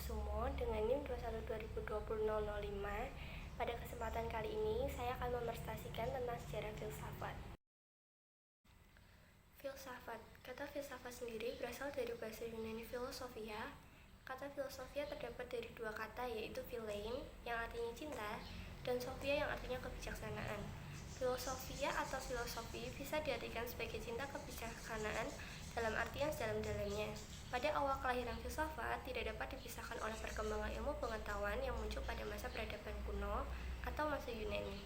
Kusumo dengan NIM 21202005. Pada kesempatan kali ini, saya akan memerstasikan tentang sejarah filsafat. Filsafat. Kata filsafat sendiri berasal dari bahasa Yunani filosofia. Kata filosofia terdapat dari dua kata, yaitu philein yang artinya cinta dan sophia yang artinya kebijaksanaan. Filosofia atau filosofi bisa diartikan sebagai cinta kebijaksanaan dalam artian sedalam-dalamnya. Pada awal kelahiran filsafat tidak dapat dipisahkan oleh perkembangan ilmu pengetahuan yang muncul pada masa peradaban kuno atau masa Yunani.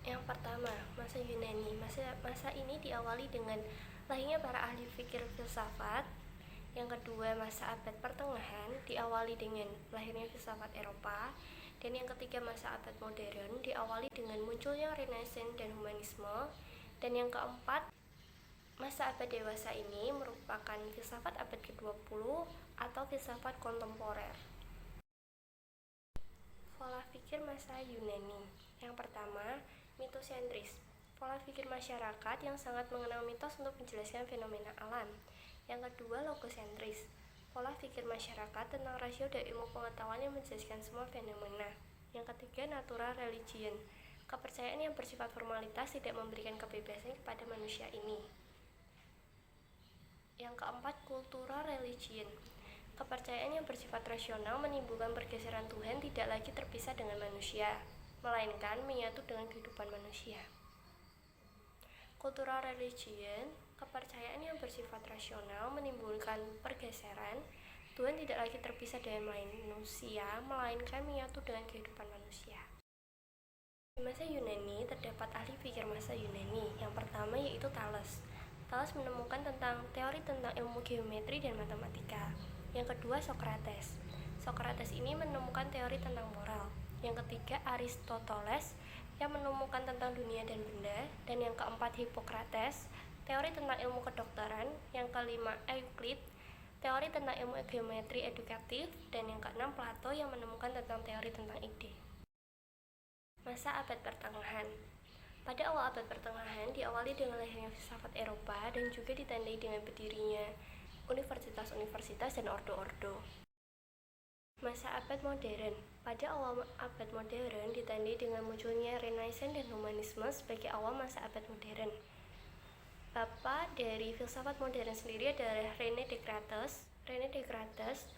Yang pertama, masa Yunani. Masa ini diawali dengan lahirnya para ahli fikir filsafat. Yang kedua, masa abad pertengahan diawali dengan lahirnya filsafat Eropa. Dan yang ketiga, masa abad modern diawali dengan munculnya Renaissance dan humanisme. Dan yang keempat, masa abad dewasa ini merupakan filsafat abad ke-20 atau filsafat kontemporer. Pola pikir masa Yunani. Yang pertama, mitosentris. Pola pikir masyarakat yang sangat mengenal mitos untuk menjelaskan fenomena alam. Yang kedua, logosentris. Pola pikir masyarakat tentang rasio dan ilmu pengetahuan yang menjelaskan semua fenomena. Yang ketiga, natural religion. Kepercayaan yang bersifat formalitas tidak memberikan kebebasan kepada manusia ini. Yang keempat, cultural religion. Kepercayaan yang bersifat rasional menimbulkan pergeseran Tuhan tidak lagi terpisah dengan manusia, melainkan menyatu dengan kehidupan manusia. Cultural religion, kepercayaan yang bersifat rasional menimbulkan pergeseran Tuhan tidak lagi terpisah dengan manusia, melainkan menyatu dengan kehidupan manusia. Di masa Yunani terdapat ahli pikir masa Yunani. Yang pertama yaitu Thales. Thales menemukan teori tentang ilmu geometri dan matematika. Yang kedua, Socrates. Socrates ini menemukan teori tentang moral. Yang ketiga, Aristoteles yang menemukan tentang dunia dan benda. Dan yang keempat, Hippocrates, teori tentang ilmu kedokteran. Yang kelima, Euclid, teori tentang ilmu geometri edukatif. Dan yang keenam, Plato yang menemukan tentang teori tentang ide. Masa abad pertengahan. Pada awal abad pertengahan diawali dengan lahirnya filsafat Eropa dan juga ditandai dengan berdirinya universitas-universitas dan ordo-ordo. Masa abad modern. Pada awal abad modern ditandai dengan munculnya Renaissance dan humanisme sebagai awal masa abad modern. Bapa dari filsafat modern sendiri adalah René Descartes. René Descartes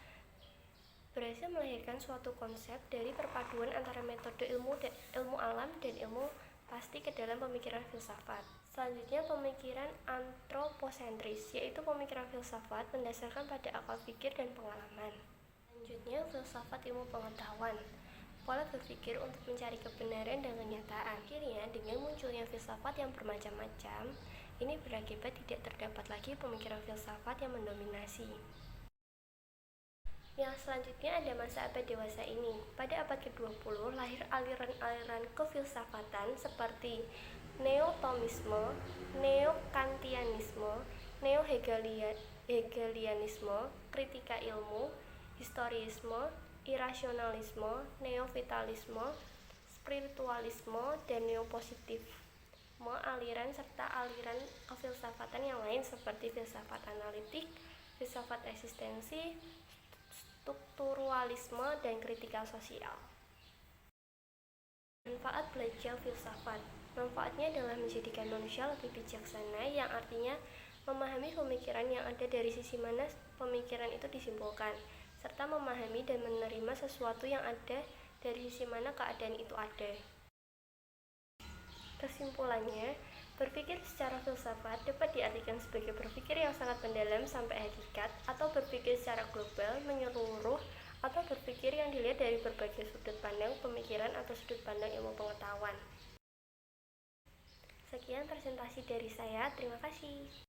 berhasil melahirkan suatu konsep dari perpaduan antara metode ilmu alam dan ilmu pasti ke dalam pemikiran filsafat. Selanjutnya, pemikiran antroposentris, yaitu pemikiran filsafat berdasarkan pada akal pikir dan pengalaman. Selanjutnya, filsafat ilmu pengetahuan, pola berpikir untuk mencari kebenaran dan kenyataan. Akhirnya, dengan munculnya filsafat yang bermacam-macam, ini berakibat tidak terdapat lagi pemikiran filsafat yang mendominasi. Yang selanjutnya ada masa abad dewasa ini. Pada abad ke-20 lahir aliran-aliran kefilsafatan seperti Neo-Thomisme, Neo-Kantianisme, Neo-Hegelianisme, kritika ilmu, historisme, irasionalisme, neo-vitalisme, spiritualisme, dan neopositivisme aliran serta aliran kefilsafatan yang lain seperti filsafat analitik, filsafat eksistensi, strukturalisme, dan kritikal sosial. Manfaat belajar filsafat. Manfaatnya adalah menjadikan manusia lebih bijaksana, yang artinya memahami pemikiran yang ada dari sisi mana pemikiran itu disimpulkan, serta memahami dan menerima sesuatu yang ada dari sisi mana keadaan itu ada. Kesimpulannya, berpikir secara filsafat dapat diartikan sebagai berpikir yang sangat mendalam sampai hakikat, atau berpikir secara global, menyeluruh, atau berpikir yang dilihat dari berbagai sudut pandang pemikiran atau sudut pandang ilmu pengetahuan. Sekian presentasi dari saya, terima kasih.